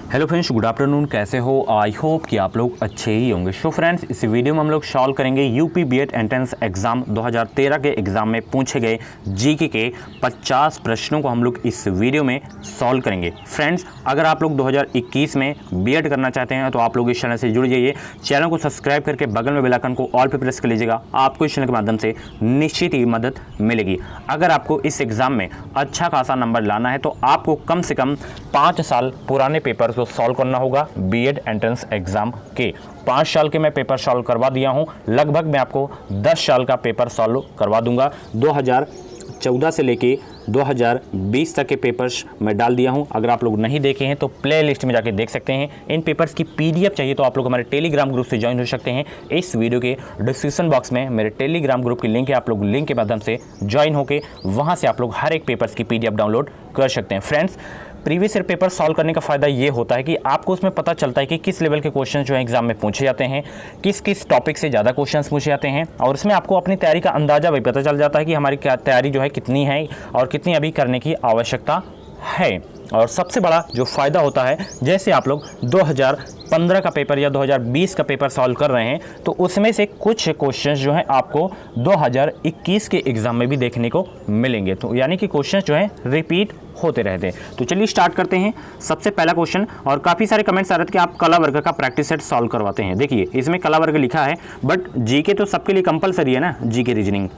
Hello friends, good afternoon. कैसे हो? I hope कि आप लोग अच्छे ही होंगे। सो फ्रेंड्स, इस वीडियो में हम लोग सॉल्व करेंगे यूपी बीएड एंट्रेंस एग्जाम 2013 के एग्जाम में पूछे गए जीके के 50 प्रश्नों को हम लोग इस वीडियो में सॉल्व करेंगे। फ्रेंड्स, अगर आप लोग 2021 में बीएड करना चाहते हैं तो आप लोग इस चैनल से जुड़ जाइए। चैनल को सब्सक्राइब करके बगल में बेल आइकन को ऑल पे प्रेस कर लीजिएगा। आपको इस चैनल के माध्यम से निश्चित ही मदद मिलेगी। अगर आपको इस एग्जाम में अच्छा खासा नंबर लाना है तो आपको कम से कम 5 साल पुराने पेपर को सॉल्व करना होगा। बीएड एंट्रेंस एग्जाम के 5 साल के मैं पेपर सॉल्व करवा दिया हूं। लगभग मैं आपको 10 साल का पेपर सॉल्व करवा दूंगा। 2014 से लेके 2020 तक के पेपर्स मैं डाल दिया हूं। अगर आप लोग नहीं देखे हैं तो प्ले लिस्ट में जाके देख सकते हैं। इन पेपर्स की पीडीएफ चाहिए तो आप लोग हमारे टेलीग्राम ग्रुप से ज्वाइन हो सकते हैं। इस वीडियो के डिस्क्रिप्शन बॉक्स में मेरे टेलीग्राम ग्रुप की लिंक है। आप लोग लिंक के माध्यम से ज्वाइन होकर वहां से आप लोग हर एक पेपर्स की पीडीएफ डाउनलोड कर सकते हैं। Friends, previous year paper solve करने का फ़ायदा ये होता है कि आपको उसमें पता चलता है कि किस लेवल के क्वेश्चन जो है एग्जाम में पूछे जाते हैं, किस किस टॉपिक से ज़्यादा क्वेश्चंस पूछे जाते हैं, और इसमें आपको अपनी तैयारी का अंदाज़ा भी पता चल जाता है कि हमारी क्या तैयारी जो है कितनी है और कितनी अभी करने की आवश्यकता है। और सबसे बड़ा जो फ़ायदा होता है, जैसे आप लोग 2015 का पेपर या 2020 का पेपर सॉल्व कर रहे हैं तो उसमें से कुछ क्वेश्चंस जो हैं आपको 2021 के एग्ज़ाम में भी देखने को मिलेंगे। तो यानी कि क्वेश्चंस जो हैं रिपीट होते रहते हैं। तो चलिए स्टार्ट करते हैं। सबसे पहला क्वेश्चन, और काफ़ी सारे कमेंट्स आ रहे थे कि आप कला वर्ग का प्रैक्टिस सेट सॉल्व करवाते हैं। देखिए, इसमें कला वर्ग लिखा है, बट जीके तो सबके लिए कंपलसरी है ना, जीके रीजनिंग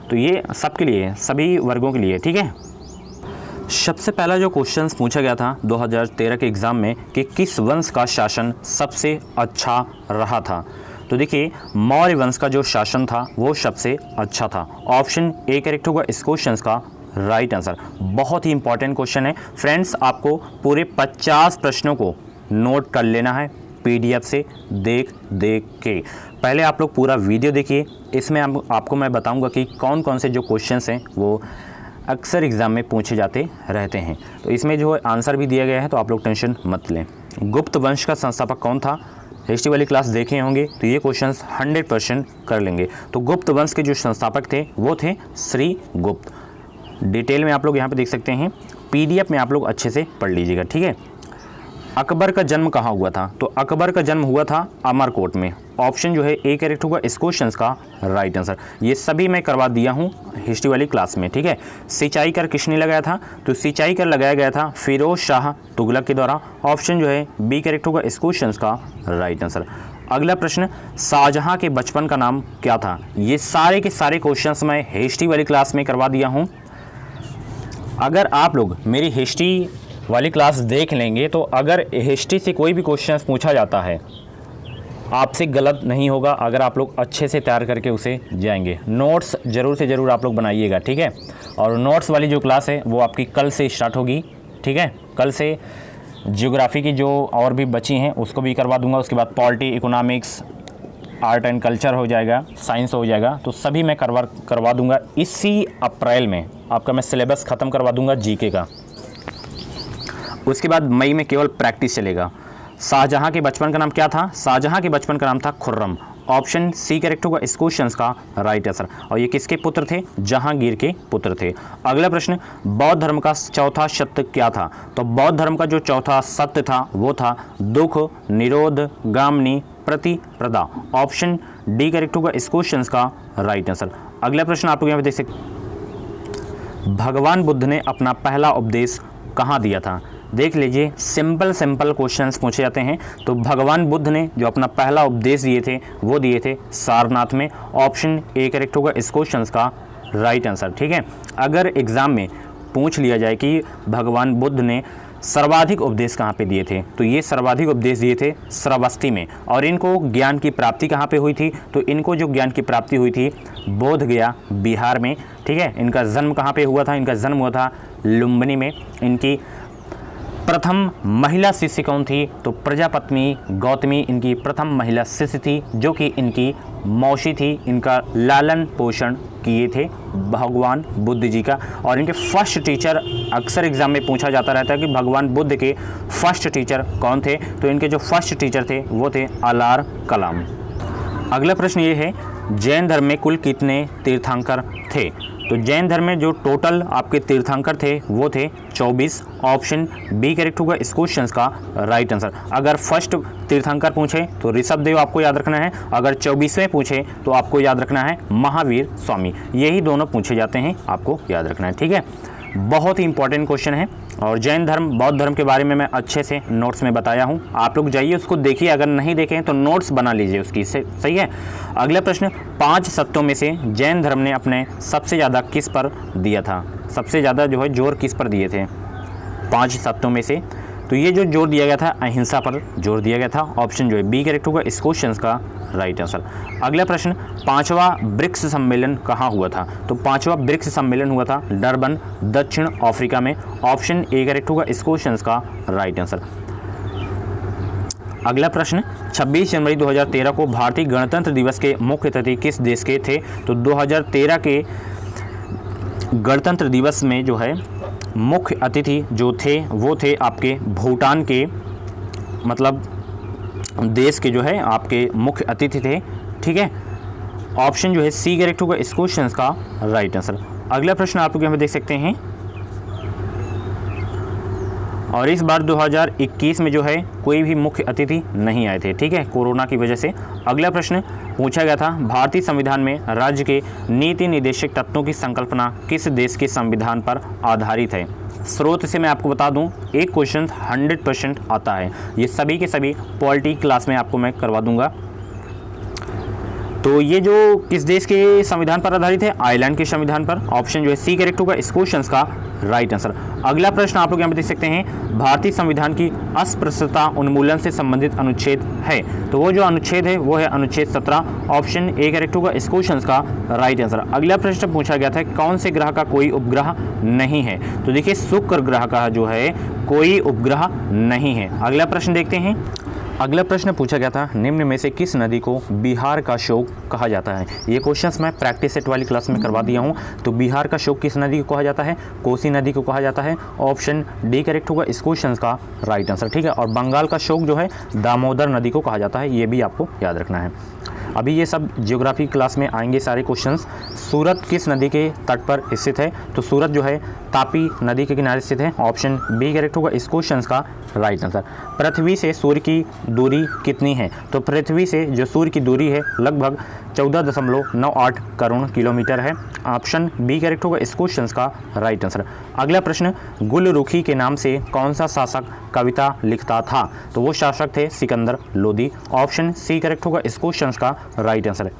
तो ये सबके लिए है, सभी वर्गों के लिए, ठीक है। सबसे पहला जो क्वेश्चन पूछा गया था 2013 के एग्ज़ाम में कि किस वंश का शासन सबसे अच्छा रहा था, तो देखिए मौर्य वंश का जो शासन था वो सबसे अच्छा था। ऑप्शन ए करेक्ट होगा इस क्वेश्चन का राइट आंसर। बहुत ही इंपॉर्टेंट क्वेश्चन है फ्रेंड्स, आपको पूरे 50 प्रश्नों को नोट कर लेना है पीडीएफ से देख के। पहले आप लोग पूरा वीडियो देखिए, इसमें आपको मैं बताऊंगा कि कौन कौन से जो क्वेश्चंस हैं वो अक्सर एग्ज़ाम में पूछे जाते रहते हैं। तो इसमें जो आंसर भी दिया गया है, तो आप लोग टेंशन मत लें। गुप्त वंश का संस्थापक कौन था? हिस्ट्री वाली क्लास देखे होंगे तो ये क्वेश्चंस 100% कर लेंगे। तो गुप्त वंश के जो संस्थापक थे वो थे श्री गुप्त। डिटेल में आप लोग यहाँ पे देख सकते हैं, पीडीएफ में आप लोग अच्छे से पढ़ लीजिएगा, ठीक है। अकबर का जन्म कहाँ हुआ था? तो अकबर का जन्म हुआ था अमरकोट में। ऑप्शन जो है ए करेक्ट होगा इस क्वेश्चन का राइट आंसर। ये सभी मैं करवा दिया हूँ हिस्ट्री वाली क्लास में, ठीक है। सिंचाई कर किसने लगाया था? तो सिंचाई कर लगाया गया था फिरोज शाह तुगलक के द्वारा। ऑप्शन जो है बी करेक्ट होगा इस क्वेश्चन का राइट आंसर। अगला प्रश्न, शाहजहां के बचपन का नाम क्या था? ये सारे के सारे क्वेश्चंस मैं हिस्ट्री वाली क्लास में करवा दिया हूँ। अगर आप लोग मेरी हिस्ट्री वाली क्लास देख लेंगे तो अगर हिस्ट्री से कोई भी क्वेश्चन पूछा जाता है आपसे गलत नहीं होगा, अगर आप लोग अच्छे से तैयार करके उसे जाएंगे। नोट्स ज़रूर से ज़रूर आप लोग बनाइएगा, ठीक है। और नोट्स वाली जो क्लास है वो आपकी कल से स्टार्ट होगी, ठीक है। कल से ज्योग्राफी की जो और भी बची हैं उसको भी करवा दूंगा। उसके बाद polity, economics, art and culture हो जाएगा, साइंस हो जाएगा, तो सभी मैं करवा दूंगा। इसी अप्रैल में आपका मैं सिलेबस ख़त्म करवा दूंगा जीके का। उसके बाद मई में केवल प्रैक्टिस चलेगा। शाहजहां के बचपन का नाम क्या था? शाहजहां के बचपन का नाम था खुर्रम। ऑप्शन सी करेक्ट होगा इस क्वेश्चन का राइट आंसर। और ये किसके पुत्र थे? जहांगीर के पुत्र थे। अगला प्रश्न, बौद्ध धर्म का चौथा सत्य क्या था? तो बौद्ध धर्म का जो चौथा सत्य था वो था दुख निरोध गामनी प्रतिप्रदा। ऑप्शन डी करेक्ट होगा इस क्वेश्चन का राइट आंसर। अगला प्रश्न आप लोग यहाँ पे देख सकते, भगवान बुद्ध ने अपना पहला उपदेश कहाँ दिया था? देख लीजिए, सिंपल क्वेश्चंस पूछे जाते हैं। तो भगवान बुद्ध ने जो अपना पहला उपदेश दिए थे वो दिए थे सारनाथ में। ऑप्शन ए करेक्ट होगा इस क्वेश्चंस का राइट आंसर, ठीक है। अगर एग्ज़ाम में पूछ लिया जाए कि भगवान बुद्ध ने सर्वाधिक उपदेश कहाँ पे दिए थे, तो ये सर्वाधिक उपदेश दिए थे श्रावस्ती में। और इनको ज्ञान की प्राप्ति कहाँ पे हुई थी? तो इनको जो ज्ञान की प्राप्ति हुई थी बोध गया बिहार में, ठीक है। इनका जन्म कहाँ पे हुआ था? इनका जन्म हुआ था लुम्बिनी में। इनकी प्रथम महिला शिष्य कौन थी? तो प्रजापत्नी गौतमी इनकी प्रथम महिला शिष्य थी, जो कि इनकी मौसी थी। इनका लालन पोषण किए थे भगवान बुद्ध जी का। और इनके फर्स्ट टीचर, अक्सर एग्जाम में पूछा जाता रहता है कि भगवान बुद्ध के फर्स्ट टीचर कौन थे? तो इनके जो फर्स्ट टीचर थे वो थे अलार कलाम। अगला प्रश्न ये है, जैन धर्म में कुल कितने तीर्थंकर थे? तो तो जैन धर्म में जो टोटल आपके तीर्थंकर थे वो थे 24। ऑप्शन बी करेक्ट होगा इस क्वेश्चन का राइट आंसर। अगर फर्स्ट तीर्थंकर पूछे तो ऋषभ देव आपको याद रखना है, अगर 24वें पूछे तो आपको याद रखना है महावीर स्वामी। यही दोनों पूछे जाते हैं, आपको याद रखना है, ठीक है। बहुत ही इंपॉर्टेंट क्वेश्चन है और जैन धर्म बौद्ध धर्म के बारे में मैं अच्छे से नोट्स में बताया हूँ, आप लोग जाइए उसको देखिए, अगर नहीं देखें तो नोट्स बना लीजिए उसकी, सही है। अगला प्रश्न, 5 सत्यों में से जैन धर्म ने अपने सबसे ज़्यादा किस पर दिया था, सबसे ज़्यादा जो है जोर किस पर दिए थे 5 सत्यों में से? तो ये जो जोर दिया गया था अहिंसा पर जोर दिया गया था। ऑप्शन जो है बी करेक्ट होगा इस क्वेश्चन का राइट आंसर। अगला प्रश्न, 5वां ब्रिक्स सम्मेलन कहाँ हुआ था? तो 5वां ब्रिक्स सम्मेलन हुआ था डरबन, दक्षिण अफ्रीका में। ऑप्शन ए करेक्ट होगा इस क्वेश्चन का राइट आंसर। अगला प्रश्न, 26 जनवरी 2013 को भारतीय गणतंत्र दिवस के मुख्य अतिथि किस देश के थे? तो 2013 के गणतंत्र दिवस में जो है मुख्य अतिथि जो थे वो थे आपके भूटान के, मतलब देश के जो है आपके मुख्य अतिथि थे, ठीक है। ऑप्शन जो है सी करेक्ट होगा इस क्वेश्चन का राइट आंसर। अगला प्रश्न आप लोग यहाँ पे देख सकते हैं, और इस बार 2021 में जो है कोई भी मुख्य अतिथि नहीं आए थे, ठीक है, कोरोना की वजह से। अगला प्रश्न पूछा गया था, भारतीय संविधान में राज्य के नीति निर्देशक तत्वों की संकल्पना किस देश के संविधान पर आधारित है? स्रोत से मैं आपको बता दूं, एक क्वेश्चन 100% आता है, ये सभी के सभी पॉलिटी क्लास में आपको मैं करवा दूंगा। तो ये जो किस देश के संविधान पर आधारित है? आयरलैंड के संविधान पर। ऑप्शन जो है सी करेक्ट होगा इस क्वेश्चन का राइट आंसर। अगला प्रश्न आप लोग यहाँ पे देख सकते हैं, भारतीय संविधान की अस्पृश्यता उन्मूलन से संबंधित अनुच्छेद है, तो वो जो अनुच्छेद है वो है अनुच्छेद 17। ऑप्शन ए करेक्ट होगा इस क्वेश्चन का राइट आंसर। अगला प्रश्न पूछा गया था, कौन से ग्रह का कोई उपग्रह नहीं है? तो देखिए शुक्र ग्रह का जो है कोई उपग्रह नहीं है। अगला प्रश्न देखते हैं। अगला प्रश्न पूछा गया था, निम्न में से किस नदी को बिहार का शोक कहा जाता है? ये क्वेश्चंस मैं प्रैक्टिस सेट वाली क्लास में करवा दिया हूँ। तो बिहार का शोक किस नदी को कहा जाता है? कोसी नदी को कहा जाता है। ऑप्शन डी करेक्ट होगा इस क्वेश्चन का राइट आंसर, ठीक है। और बंगाल का शोक जो है दामोदर नदी को कहा जाता है, ये भी आपको याद रखना है। अभी ये सब ज्योग्राफी क्लास में आएंगे सारे क्वेश्चंस। सूरत किस नदी के तट पर स्थित है? तो सूरत जो है तापी नदी के किनारे स्थित है। ऑप्शन बी करेक्ट होगा इस क्वेश्चन का राइट आंसर। पृथ्वी से सूर्य की दूरी कितनी है? तो पृथ्वी से जो सूर्य की दूरी है लगभग 14.98 करोड़ किलोमीटर है। ऑप्शन बी करेक्ट होगा इस क्वेश्चन का राइट आंसर। अगला प्रश्न, गुलरुखी के नाम से कौन सा शासक कविता लिखता था? तो वो शासक थे Sikandar Lodi. Option C correct होगा इस क्वेश्चन का राइट आंसर।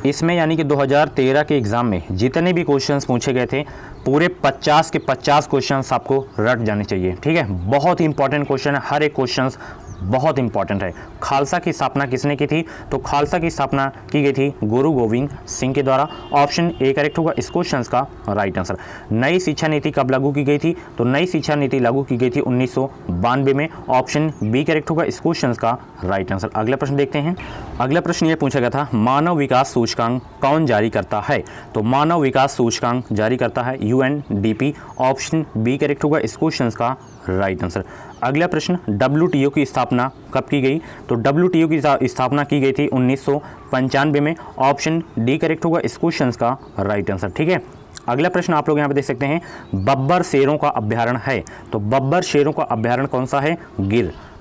इसमें यानी कि 2013 के एग्जाम में जितने भी क्वेश्चंस पूछे गए थे पूरे 50 के 50 क्वेश्चंस आपको रट जाने चाहिए, ठीक है। बहुत ही इंपॉर्टेंट क्वेश्चन है, हर एक क्वेश्चंस बहुत इंपॉर्टेंट है। खालसा की स्थापना किसने की थी? तो खालसा की स्थापना की गई थी गुरु गोविंद सिंह के द्वारा। ऑप्शन ए करेक्ट होगा इस क्वेश्चन का राइट आंसर। नई शिक्षा नीति कब लागू की गई थी? तो नई शिक्षा नीति लागू की गई थी 1992 में। ऑप्शन बी करेक्ट होगा इस क्वेश्चन का राइट आंसर। अगला प्रश्न देखते हैं। अगला प्रश्न ये पूछा गया था, मानव विकास सूचकांक कौन जारी करता है? तो मानव विकास सूचकांक जारी करता है UNDP। ऑप्शन बी करेक्ट होगा इस क्वेश्चन का राइट आंसर। अगला प्रश्न, WTO की स्थापना कब की गई? तो WTO की स्थापना की गई थी 1995 में। ऑप्शन डी करेक्ट होगा इस क्वेश्चन का राइट आंसर, ठीक है। अगला प्रश्न आप लोग यहाँ पे देख सकते हैं, बब्बर शेरों का अभ्यारण्य है, तो बब्बर शेरों का अभ्यारण्य कौन सा है?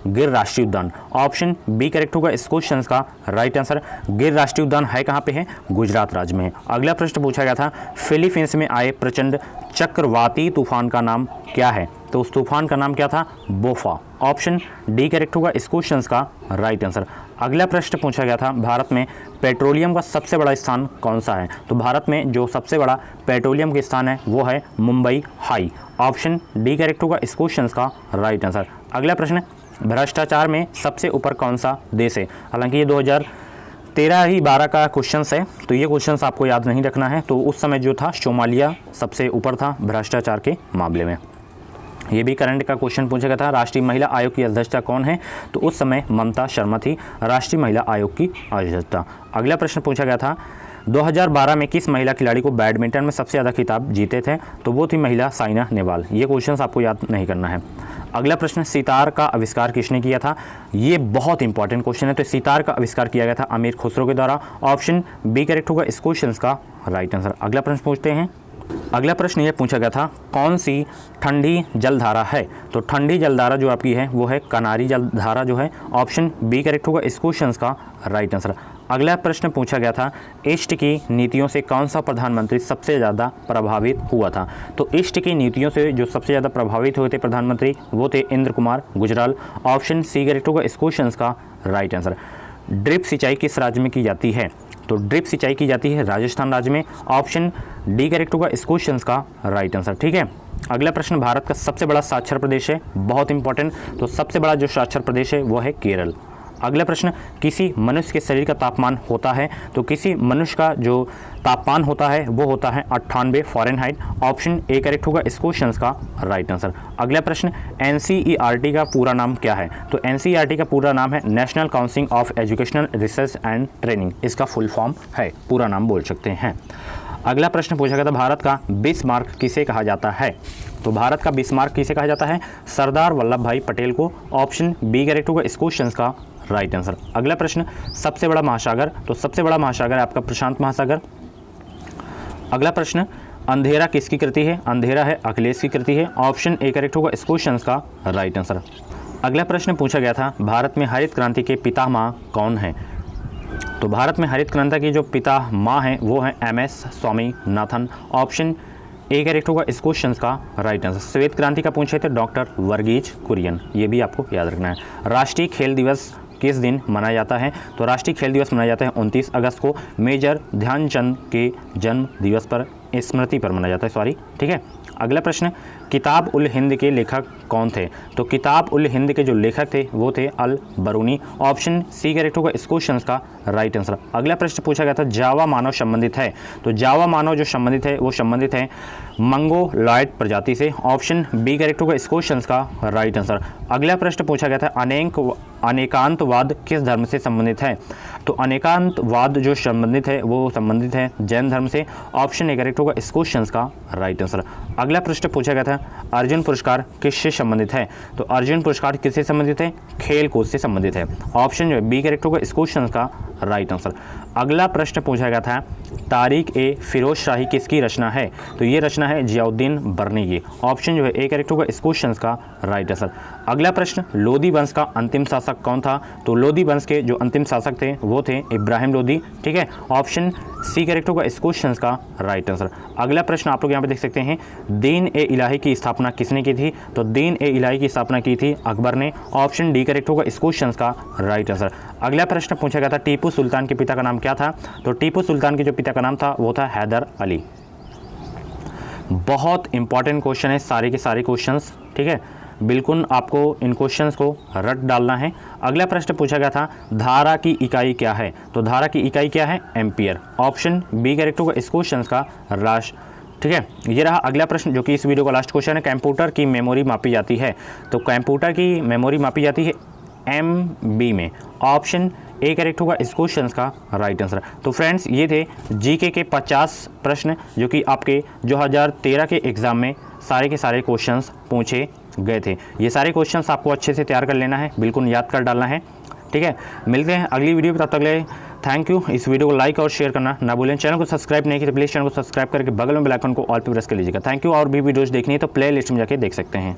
गिर राष्ट्रीय उद्यान। ऑप्शन बी करेक्ट होगा इस क्वेश्चन का राइट आंसर। गिर राष्ट्रीय उद्यान है कहाँ पे है? गुजरात राज्य में है। अगला प्रश्न पूछा गया था, फिलीपींस में आए प्रचंड चक्रवाती तूफान का नाम क्या है? तो उस तूफान का नाम क्या था? बोफा। ऑप्शन डी करेक्ट होगा इस क्वेश्चन का राइट आंसर। अगला प्रश्न पूछा गया था, भारत में पेट्रोलियम का सबसे बड़ा स्थान कौन सा है? तो भारत में जो सबसे बड़ा पेट्रोलियम का स्थान है वो है Mumbai high. Option D correct होगा इस क्वेश्चन का राइट आंसर। अगला प्रश्न, भ्रष्टाचार में सबसे ऊपर कौन सा देश है? हालांकि ये 2013-12 का क्वेश्चंस है, तो ये क्वेश्चंस आपको याद नहीं रखना है। तो उस समय जो था सोमालिया सबसे ऊपर था भ्रष्टाचार के मामले में। ये भी करंट का क्वेश्चन पूछा गया था, राष्ट्रीय महिला आयोग की अध्यक्षता कौन है? तो उस समय ममता शर्मा थी राष्ट्रीय महिला आयोग की अध्यक्षता। अगला प्रश्न पूछा गया था, 2012 में किस महिला खिलाड़ी को बैडमिंटन में सबसे ज़्यादा खिताब जीते थे? तो वो थी महिला साइना नेहवाल। ये क्वेश्चंस आपको याद नहीं करना है। अगला प्रश्न, सितार का आविष्कार किसने किया था? ये बहुत इंपॉर्टेंट क्वेश्चन है। तो सितार का आविष्कार किया गया था अमीर खुसरो के द्वारा। ऑप्शन बी करेक्ट होगा इस क्वेश्चन का राइट आंसर। अगला प्रश्न पूछते हैं। अगला प्रश्न ये पूछा गया था, कौन सी ठंडी जलधारा है? तो ठंडी जलधारा जो आपकी है वो है कनारी जलधारा जो है। ऑप्शन बी करेक्ट होगा इस क्वेश्चन का राइट आंसर। अगला प्रश्न पूछा गया था, ईस्ट की नीतियों से कौन सा प्रधानमंत्री सबसे ज़्यादा प्रभावित हुआ था? तो ईस्ट की नीतियों से जो सबसे ज़्यादा प्रभावित हुए थे प्रधानमंत्री वो थे Inder Kumar Gujral. Option C correct होगा इस क्वेश्चन का राइट आंसर। ड्रिप सिंचाई किस राज्य में की जाती है? तो ड्रिप सिंचाई की जाती है राजस्थान राज्य में। ऑप्शन डी करेक्ट होगा इस क्वेश्चन का राइट आंसर। ठीक है। अगला प्रश्न, भारत का सबसे बड़ा साक्षर प्रदेश है, बहुत इंपॉर्टेंट। तो सबसे बड़ा जो साक्षर प्रदेश है वो है केरल। अगला प्रश्न, किसी मनुष्य के शरीर का तापमान होता है? तो किसी मनुष्य का जो तापमान होता है वो होता है 98 फ़ारेनहाइट। ऑप्शन ए करेक्ट होगा इस क्वेश्चन का राइट आंसर। अगला प्रश्न, एनसीईआरटी का पूरा नाम क्या है? तो एनसीईआरटी का पूरा नाम है national council of educational research and training, इसका फुल फॉर्म है, पूरा नाम बोल सकते हैं। अगला प्रश्न पूछा गया था, भारत का बिस्मार्क किसे कहा जाता है? तो भारत का बिस्मार्क किसे कहा जाता है? सरदार वल्लभ भाई पटेल को। ऑप्शन बी करेक्ट होगा इस क्वेश्चन का राइट आंसर। अगला प्रश्न, सबसे बड़ा महासागर? तो सबसे बड़ा महासागर है आपका प्रशांत महासागर। अगला प्रश्न, अंधेरा किसकी कृति है? अंधेरा है अखिलेश की कृति है। ऑप्शन ए करेक्ट होगा इस क्वेश्चन का राइट आंसर। अगला प्रश्न पूछा गया था, भारत में हरित क्रांति के पितामह कौन है? तो भारत में हरित क्रांति की जो पितामह हैं वो हैं M S. Swaminathan. Option A correct होगा इस क्वेश्चन का राइट आंसर। श्वेत क्रांति का पूछे थे डॉक्टर वर्गीज कुरियन, ये भी आपको याद रखना है। राष्ट्रीय खेल दिवस किस दिन मनाया जाता है? तो राष्ट्रीय खेल दिवस मनाया जाता है 29 अगस्त को, मेजर ध्यानचंद के जन्म दिवस पर, स्मृति पर मनाया जाता है, सॉरी। ठीक है। अगला प्रश्न, किताब उल हिंद के लेखक कौन थे? तो किताब उल हिंद के जो लेखक थे वो थे अल बरूनी। ऑप्शन सी करेक्ट होगा इस क्वेश्चन का राइट आंसर। अगला प्रश्न पूछा गया था, जावा मानव संबंधित है? तो जावा मानव जो संबंधित है वो संबंधित है मंगोलॉयड प्रजाति से। ऑप्शन बी करेक्ट होगा इस क्वेश्चन का राइट आंसर। अगला प्रश्न पूछा गया था, अनेकांतवाद किस धर्म से संबंधित है? तो अनेकांतवाद जो संबंधित है वो संबंधित है जैन धर्म से। ऑप्शन ए करेक्ट होगा इस क्वेश्चन का राइट आंसर। अगला प्रश्न पूछा गया था, अर्जुन पुरस्कार किससे संबंधित है? तो अर्जुन पुरस्कार किससे संबंधित है? खेल कूद से संबंधित है। ऑप्शन जो है बी करेक्ट होगा इस क्वेश्चन का राइट आंसर। अगला प्रश्न पूछा गया था, तारीख ए फिरोज शाही किसकी रचना है? तो ये रचना है जियाउद्दीन बर्नी की। ऑप्शन जो है ए करेक्ट होगा इस क्वेश्चन का राइट आंसर। अगला प्रश्न, लोधी वंश का अंतिम शासक कौन था? तो लोधी वंश के जो अंतिम शासक थे वो थे इब्राहिम लोधी। ठीक है। ऑप्शन सी करेक्ट होगा इस क्वेश्चन का राइट आंसर। अगला प्रश्न आप लोग यहाँ पे देख सकते हैं, दीन ए इलाही की स्थापना किसने की थी? तो दीन ए इलाही की स्थापना की थी अकबर ने। ऑप्शन डी करेक्ट होगा इस क्वेश्चन का राइट आंसर। अगला प्रश्न पूछा गया था, टीपू सुल्तान के पिता का नाम क्या था? तो टीपू सुल्तान के जो पिता का नाम था वो था हैदर अली। बहुत इंपॉर्टेंट क्वेश्चन है सारे के सारे क्वेश्चंस। ठीक है, बिल्कुल आपको इन क्वेश्चंस को रट डालना है। अगला प्रश्न पूछा गया था, धारा की इकाई क्या है? तो धारा की इकाई क्या है? एम्पियर। ऑप्शन बी करेक्ट होगा इस क्वेश्चन का राष्ट्र। ठीक है। ये रहा अगला प्रश्न जो कि इस वीडियो का लास्ट क्वेश्चन है, कंप्यूटर की मेमोरी मापी जाती है? तो कंप्यूटर की मेमोरी मापी जाती है MB में। ऑप्शन ए करेक्ट होगा इस क्वेश्चन का राइट आंसर। तो फ्रेंड्स ये थे जीके के 50 प्रश्न जो कि आपके 2013 के एग्ज़ाम में सारे के सारे क्वेश्चंस पूछे गए थे। ये सारे क्वेश्चंस आपको अच्छे से तैयार कर लेना है, बिल्कुल याद कर डालना है। ठीक है, मिलते हैं अगली वीडियो में, तब तक ले थैंक यू। इस वीडियो को लाइक और शेयर करना ना भूलें। चैनल को सब्सक्राइब नहीं किया तो प्लीज़ चैनल को सब्सक्राइब करके बगल में बेल आइकन को ऑल पे प्रेस कर लीजिएगा। Thank you. और भी वीडियोज़ देखनी है तो प्ले लिस्ट में जाके देख सकते हैं।